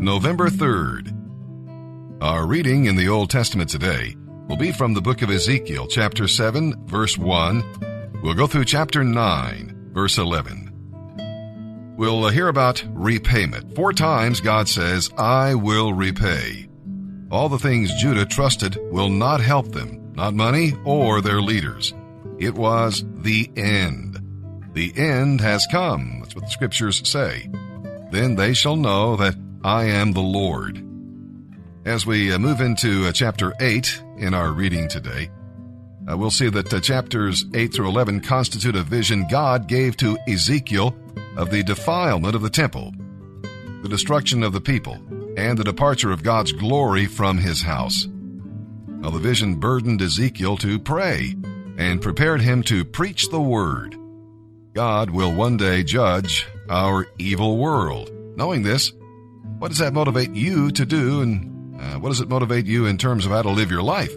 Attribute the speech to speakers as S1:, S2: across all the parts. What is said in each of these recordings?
S1: November 3rd. Our reading in the Old Testament today will be from the book of Ezekiel, chapter 7, verse 1. We'll go through chapter 9, verse 11. We'll hear about repayment. 4 times God says, I will repay. All the things Judah trusted will not help them, not money or their leaders. It was the end. The end has come. That's what the scriptures say. Then they shall know that I am the Lord. As we move into chapter 8 in our reading today, we'll see that chapters 8 through 11 constitute a vision God gave to Ezekiel of the defilement of the temple, the destruction of the people, and the departure of God's glory from his house. Now, the vision burdened Ezekiel to pray and prepared him to preach the word. God will one day judge our evil world. Knowing this, what does that motivate you to do, and what does it motivate you in terms of how to live your life?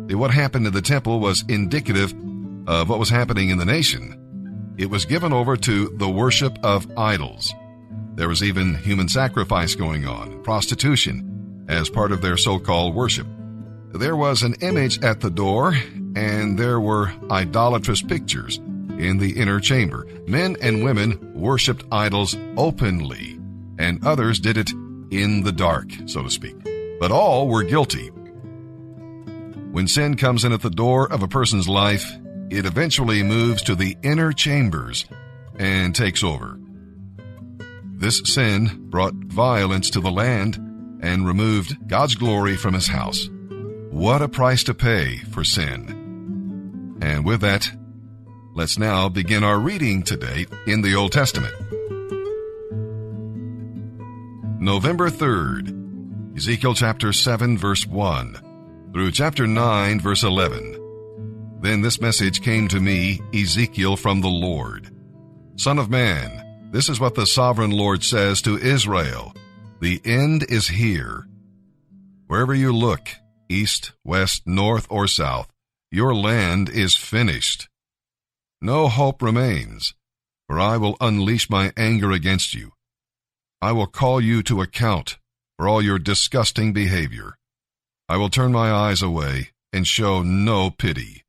S1: What happened in the temple was indicative of what was happening in the nation. It was given over to the worship of idols. There was even human sacrifice going on, prostitution, as part of their so-called worship. There was an image at the door, and there were idolatrous pictures in the inner chamber. Men and women worshipped idols openly, and others did it in the dark, so to speak. But all were guilty. When sin comes in at the door of a person's life, it eventually moves to the inner chambers and takes over. This sin brought violence to the land and removed God's glory from his house. What a price to pay for sin. And with that, let's now begin our reading today in the Old Testament. November 3rd, Ezekiel chapter 7, verse 1, through chapter 9, verse 11. Then this message came to me, Ezekiel, from the Lord. Son of man, this is what the sovereign Lord says to Israel. The end is here. Wherever you look, east, west, north, or south, your land is finished. No hope remains, for I will unleash my anger against you. I will call you to account for all your disgusting behavior. I will turn my eyes away and show no pity,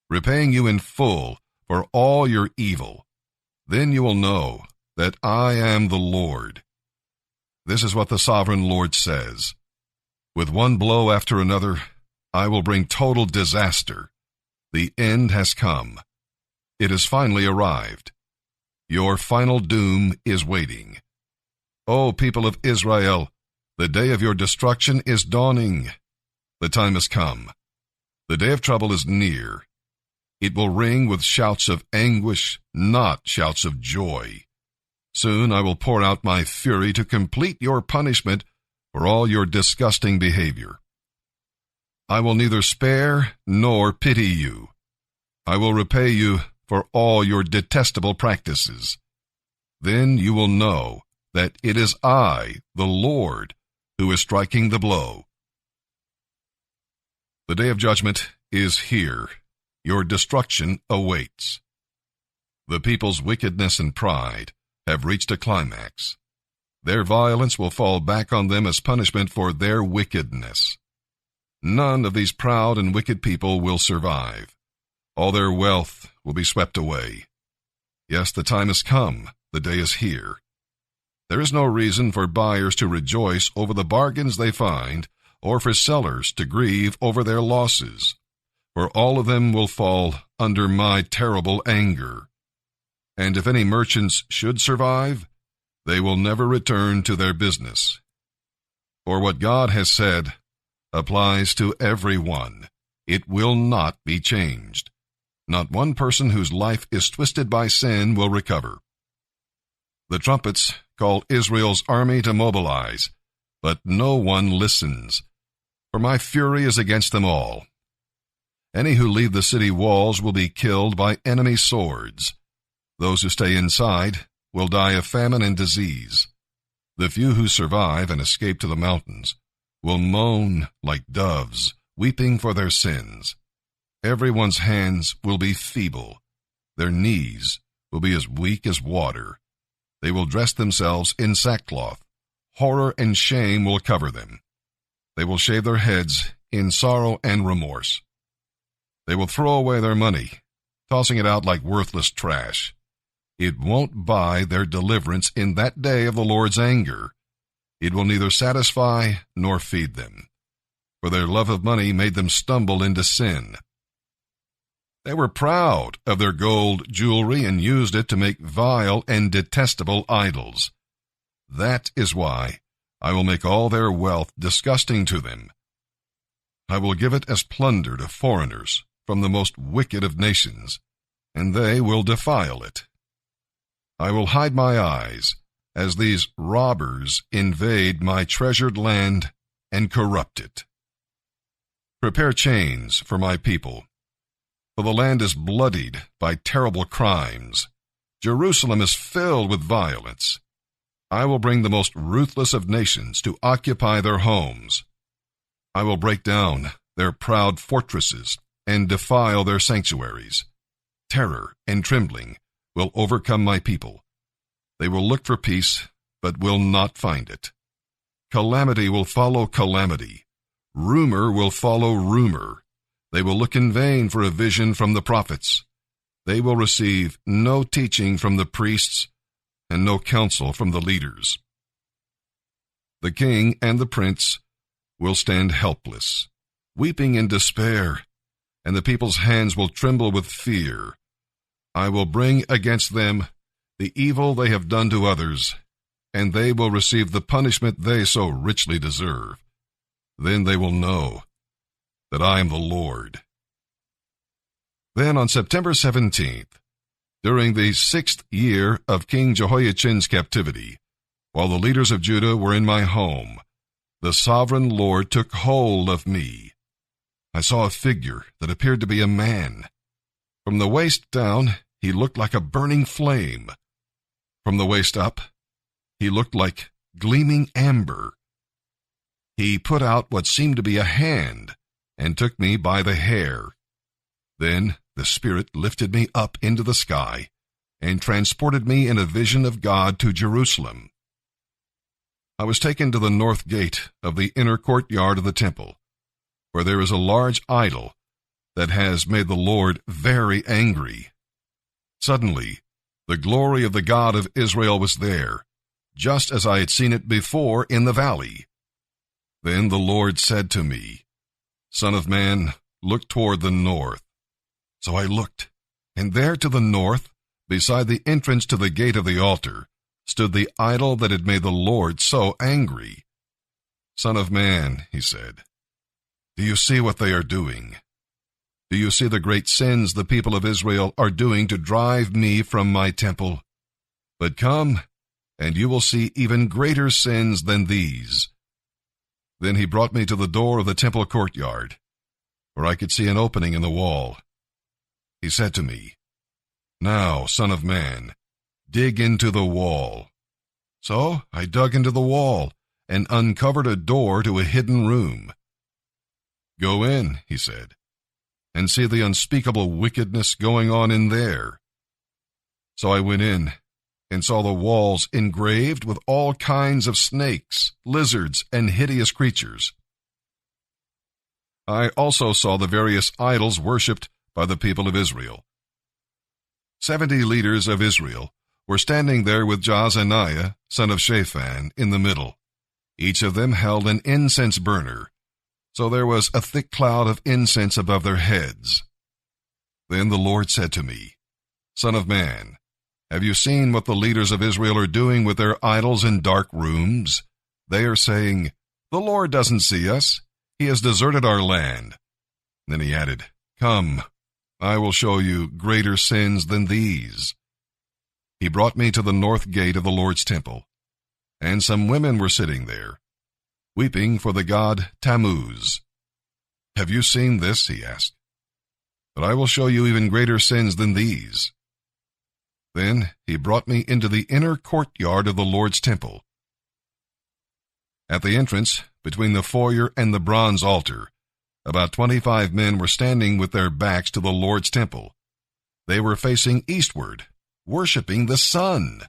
S1: repaying you in full for all your evil. Then you will know that I am the Lord. This is what the sovereign Lord says. With one blow after another, I will bring total disaster. The end has come. It has finally arrived. Your final doom is waiting. O people of Israel, the day of your destruction is dawning. The time has come. The day of trouble is near. It will ring with shouts of anguish, not shouts of joy. Soon I will pour out my fury to complete your punishment for all your disgusting behavior. I will neither spare nor pity you. I will repay you for all your detestable practices. Then you will know that it is I, the Lord, who is striking the blow. The day of judgment is here. Your destruction awaits. The people's wickedness and pride have reached a climax. Their violence will fall back on them as punishment for their wickedness. None of these proud and wicked people will survive. All their wealth will be swept away. Yes, the time has come. The day is here. There is no reason for buyers to rejoice over the bargains they find, or for sellers to grieve over their losses, for all of them will fall under my terrible anger. And if any merchants should survive, they will never return to their business. For what God has said applies to everyone. It will not be changed. Not one person whose life is twisted by sin will recover. The trumpets call Israel's army to mobilize, but no one listens, for my fury is against them all. Any who leave the city walls will be killed by enemy swords. Those who stay inside will die of famine and disease. The few who survive and escape to the mountains will moan like doves, weeping for their sins. Everyone's hands will be feeble. Their knees will be as weak as water. They will dress themselves in sackcloth, horror and shame will cover them. They will shave their heads in sorrow and remorse. They will throw away their money, tossing it out like worthless trash. It won't buy their deliverance in that day of the Lord's anger. It will neither satisfy nor feed them, for their love of money made them stumble into sin. They were proud of their gold jewelry and used it to make vile and detestable idols. That is why I will make all their wealth disgusting to them. I will give it as plunder to foreigners from the most wicked of nations, and they will defile it. I will hide my eyes as these robbers invade my treasured land and corrupt it. Prepare chains for my people, for the land is bloodied by terrible crimes. Jerusalem is filled with violence. I will bring the most ruthless of nations to occupy their homes. I will break down their proud fortresses and defile their sanctuaries. Terror and trembling will overcome my people. They will look for peace, but will not find it. Calamity will follow calamity. Rumor will follow rumor. They will look in vain for a vision from the prophets. They will receive no teaching from the priests and no counsel from the leaders. The king and the prince will stand helpless, weeping in despair, and the people's hands will tremble with fear. I will bring against them the evil they have done to others, and they will receive the punishment they so richly deserve. Then they will know that I am the Lord. Then on September 17th, during the 6th year of King Jehoiachin's captivity, while the leaders of Judah were in my home, the sovereign Lord took hold of me. I saw a figure that appeared to be a man. From the waist down, he looked like a burning flame. From the waist up, he looked like gleaming amber. He put out what seemed to be a hand and took me by the hair. Then the Spirit lifted me up into the sky and transported me in a vision of God to Jerusalem. I was taken to the north gate of the inner courtyard of the temple, where there is a large idol that has made the Lord very angry. Suddenly, the glory of the God of Israel was there, just as I had seen it before in the valley. Then the Lord said to me, "Son of man, look toward the north." So I looked, and there to the north, beside the entrance to the gate of the altar, stood the idol that had made the Lord so angry. "Son of man," he said, "do you see what they are doing? Do you see the great sins the people of Israel are doing to drive me from my temple? But come, and you will see even greater sins than these." Then he brought me to the door of the temple courtyard, where I could see an opening in the wall. He said to me, "Now, son of man, dig into the wall." So I dug into the wall and uncovered a door to a hidden room. "Go in," he said, "and see the unspeakable wickedness going on in there." So I went in and saw the walls engraved with all kinds of snakes, lizards, and hideous creatures. I also saw the various idols worshipped by the people of Israel. 70 leaders of Israel were standing there with Jaazaniah, son of Shaphan, in the middle. Each of them held an incense burner, so there was a thick cloud of incense above their heads. Then the Lord said to me, "Son of man, have you seen what the leaders of Israel are doing with their idols in dark rooms? They are saying, 'The Lord doesn't see us. He has deserted our land.'" Then he added, "Come, I will show you greater sins than these." He brought me to the north gate of the Lord's temple, and some women were sitting there, weeping for the god Tammuz. "Have you seen this?" he asked. "But I will show you even greater sins than these." Then he brought me into the inner courtyard of the Lord's temple. At the entrance, between the foyer and the bronze altar, about 25 men were standing with their backs to the Lord's temple. They were facing eastward, worshiping the sun.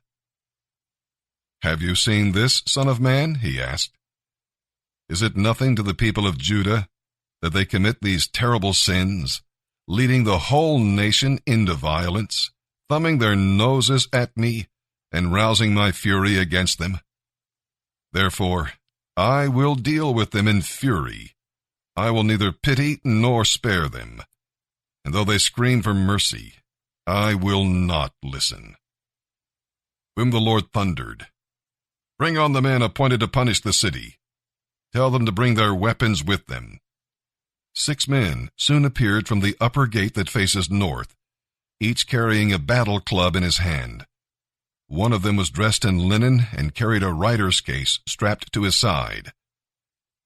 S1: "Have you seen this, Son of Man?" he asked. "Is it nothing to the people of Judah that they commit these terrible sins, leading the whole nation into violence, thumbing their noses at me, and rousing my fury against them? Therefore, I will deal with them in fury. I will neither pity nor spare them. And though they scream for mercy, I will not listen." Whom the Lord thundered, "Bring on the men appointed to punish the city. Tell them to bring their weapons with them." 6 men soon appeared from the upper gate that faces north, each carrying a battle club in his hand. One of them was dressed in linen and carried a writer's case strapped to his side.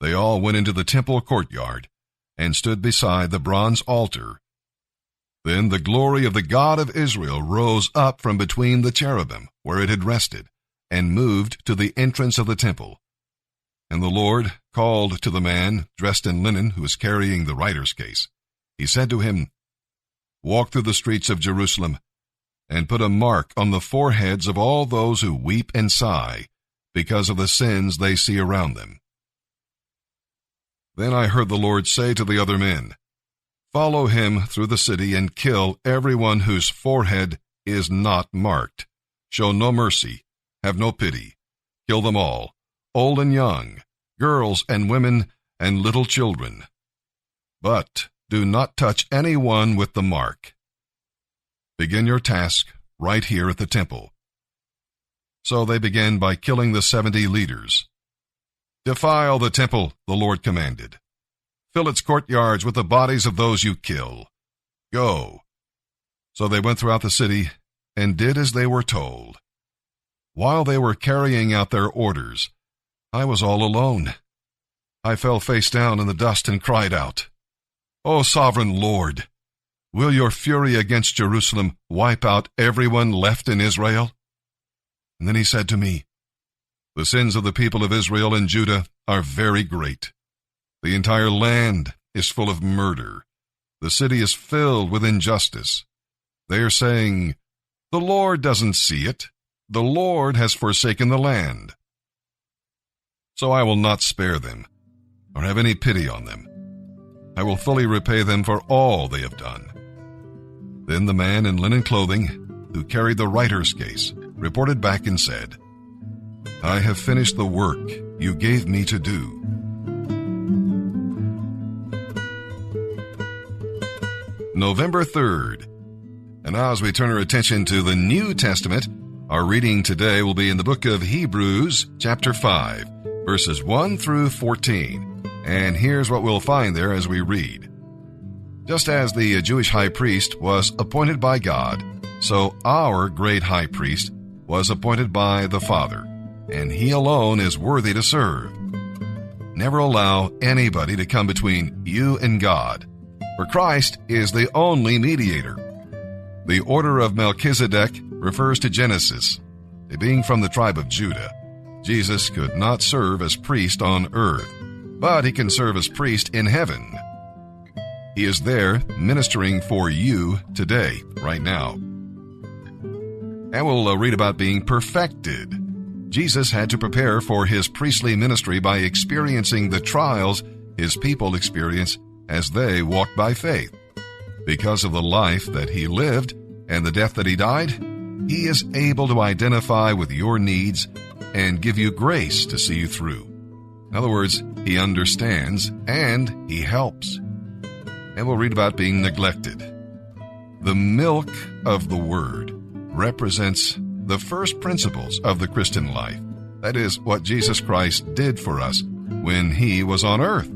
S1: They all went into the temple courtyard and stood beside the bronze altar. Then the glory of the God of Israel rose up from between the cherubim where it had rested and moved to the entrance of the temple. And the Lord called to the man dressed in linen who was carrying the writer's case. He said to him, "Walk through the streets of Jerusalem and put a mark on the foreheads of all those who weep and sigh because of the sins they see around them." Then I heard the Lord say to the other men, "Follow him through the city and kill everyone whose forehead is not marked. Show no mercy, have no pity. Kill them all, old and young, girls and women and little children. But do not touch anyone with the mark. Begin your task right here at the temple." So they began by killing the 70 leaders. "Defile the temple," the Lord commanded. "Fill its courtyards with the bodies of those you kill. Go." So they went throughout the city and did as they were told. While they were carrying out their orders, I was all alone. I fell face down in the dust and cried out, "O sovereign Lord, will your fury against Jerusalem wipe out everyone left in Israel?" And then he said to me, "The sins of the people of Israel and Judah are very great. The entire land is full of murder. The city is filled with injustice. They are saying, 'The Lord doesn't see it. The Lord has forsaken the land.' So I will not spare them, or have any pity on them. I will fully repay them for all they have done." Then the man in linen clothing, who carried the writer's case, reported back and said, "I have finished the work you gave me to do." November 3rd. And now as we turn our attention to the New Testament, our reading today will be in the book of Hebrews, chapter 5, verses 1 through 14. And here's what we'll find there as we read. "Just as the Jewish high priest was appointed by God, so our great high priest was appointed by the Father, and he alone is worthy to serve. Never allow anybody to come between you and God, for Christ is the only mediator. The order of Melchizedek refers to Genesis. Being from the tribe of Judah, Jesus could not serve as priest on earth, but he can serve as priest in heaven. He is there ministering for you today, right now. And we'll read about being perfected. Jesus had to prepare for his priestly ministry by experiencing the trials his people experience as they walk by faith. Because of the life that he lived and the death that he died, he is able to identify with your needs and give you grace to see you through. In other words, he understands and he helps. And we'll read about being neglected. The milk of the word represents the first principles of the Christian life. That is what Jesus Christ did for us when he was on earth.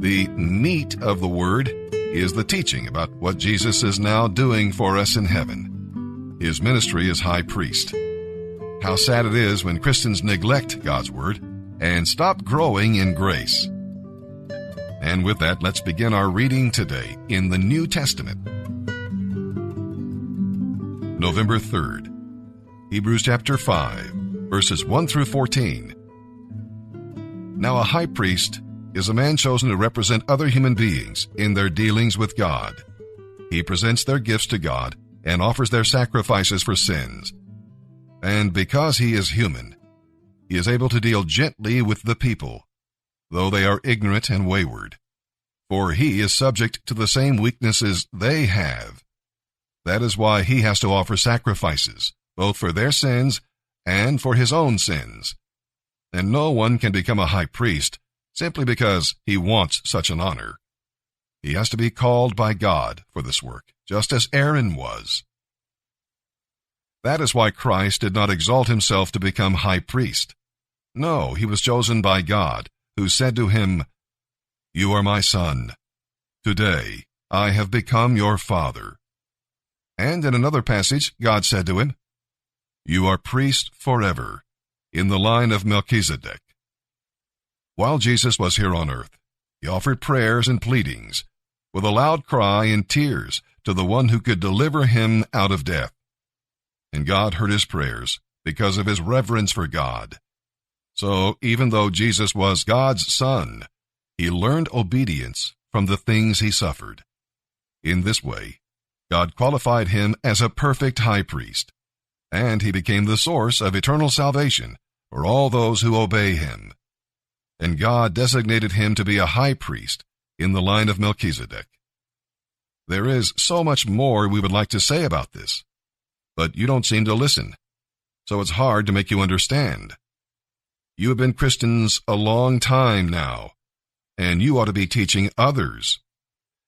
S1: The meat of the word is the teaching about what Jesus is now doing for us in heaven. His ministry as high priest. How sad it is when Christians neglect God's word and stop growing in grace. And with that, let's begin our reading today in the New Testament. November 3rd. Hebrews chapter 5, verses 1 through 14. Now a high priest is a man chosen to represent other human beings in their dealings with God. He presents their gifts to God and offers their sacrifices for sins. And because he is human, he is able to deal gently with the people, though they are ignorant and wayward. For he is subject to the same weaknesses they have. That is why he has to offer sacrifices, both for their sins and for his own sins. And no one can become a high priest simply because he wants such an honor. He has to be called by God for this work, just as Aaron was. That is why Christ did not exalt himself to become high priest. No, he was chosen by God, who said to him, "You are my son. Today I have become your father." And in another passage, God said to him, "You are priest forever, in the line of Melchizedek." While Jesus was here on earth, he offered prayers and pleadings, with a loud cry and tears, to the one who could deliver him out of death. And God heard his prayers because of his reverence for God. So even though Jesus was God's son, he learned obedience from the things he suffered. In this way, God qualified him as a perfect high priest, and he became the source of eternal salvation for all those who obey him. And God designated him to be a high priest in the line of Melchizedek. There is so much more we would like to say about this, but you don't seem to listen, so it's hard to make you understand. You have been Christians a long time now, and you ought to be teaching others.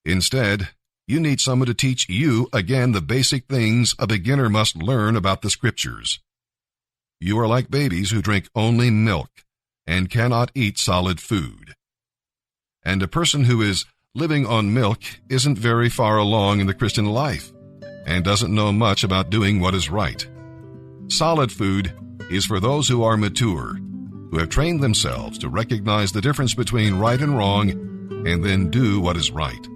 S1: Instead, you need someone to teach you again the basic things a beginner must learn about the Scriptures. You are like babies who drink only milk and cannot eat solid food. And a person who is living on milk isn't very far along in the Christian life and doesn't know much about doing what is right. Solid food is for those who are mature, who have trained themselves to recognize the difference between right and wrong and then do what is right.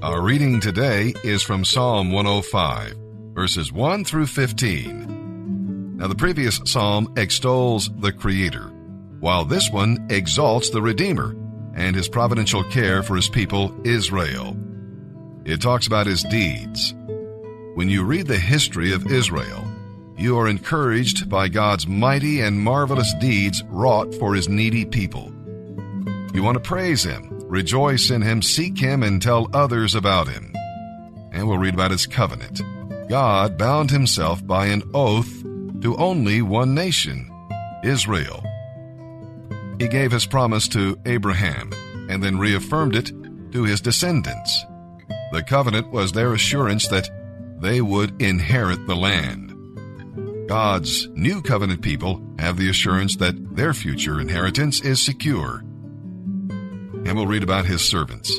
S1: Our reading today is from Psalm 105, verses 1 through 15. Now, the previous psalm extols the Creator, while this one exalts the Redeemer and his providential care for his people, Israel. It talks about his deeds. When you read the history of Israel, you are encouraged by God's mighty and marvelous deeds wrought for his needy people. You want to praise him, rejoice in him, seek him, and tell others about him. And we'll read about his covenant. God bound himself by an oath to only one nation, Israel. He gave his promise to Abraham and then reaffirmed it to his descendants. The covenant was their assurance that they would inherit the land. God's new covenant people have the assurance that their future inheritance is secure. And we'll read about his servants.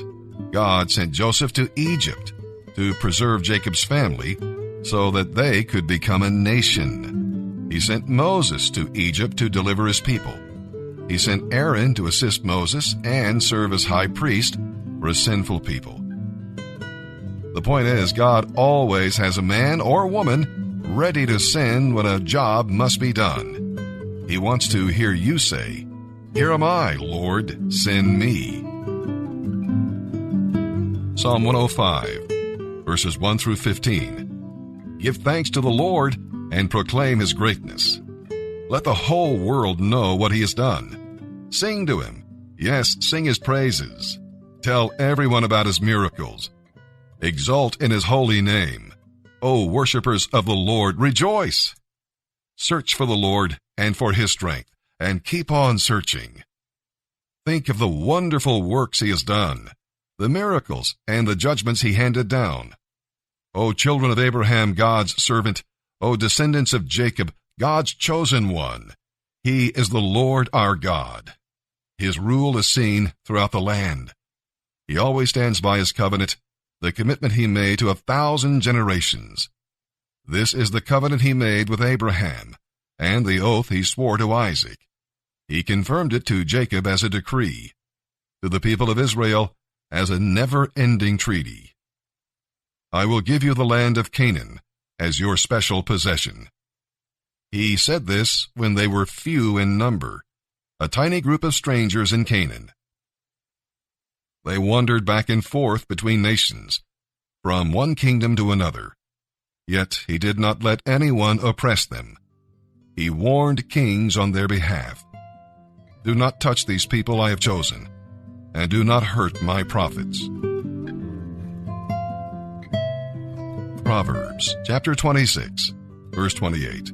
S1: God sent Joseph to Egypt to preserve Jacob's family so that they could become a nation. He sent Moses to Egypt to deliver his people. He sent Aaron to assist Moses and serve as high priest for a sinful people. The point is, God always has a man or woman ready to send when a job must be done. He wants to hear you say, "Here am I, Lord, send me." Psalm 105, verses 1 through 15. Give thanks to the Lord and proclaim his greatness. Let the whole world know what he has done. Sing to him. Yes, sing his praises. Tell everyone about his miracles. Exult in his holy name. O worshippers of the Lord, rejoice. Search for the Lord and for his strength, and keep on searching. Think of the wonderful works he has done, the miracles and the judgments he handed down. O children of Abraham, God's servant, O descendants of Jacob, God's chosen one. He is the Lord our God. His rule is seen throughout the land. He always stands by his covenant, the commitment he made to 1,000 generations. This is the covenant he made with Abraham, and the oath he swore to Isaac. He confirmed it to Jacob as a decree, to the people of Israel as a never-ending treaty. I will give you the land of Canaan as your special possession. He said this when they were few in number, a tiny group of strangers in Canaan. They wandered back and forth between nations, from one kingdom to another. Yet he did not let anyone oppress them. He warned kings on their behalf. Do not touch these people I have chosen, and do not hurt my prophets. Proverbs chapter 26, verse 28.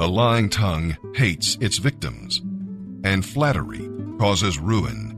S1: A lying tongue hates its victims, and flattery causes ruin.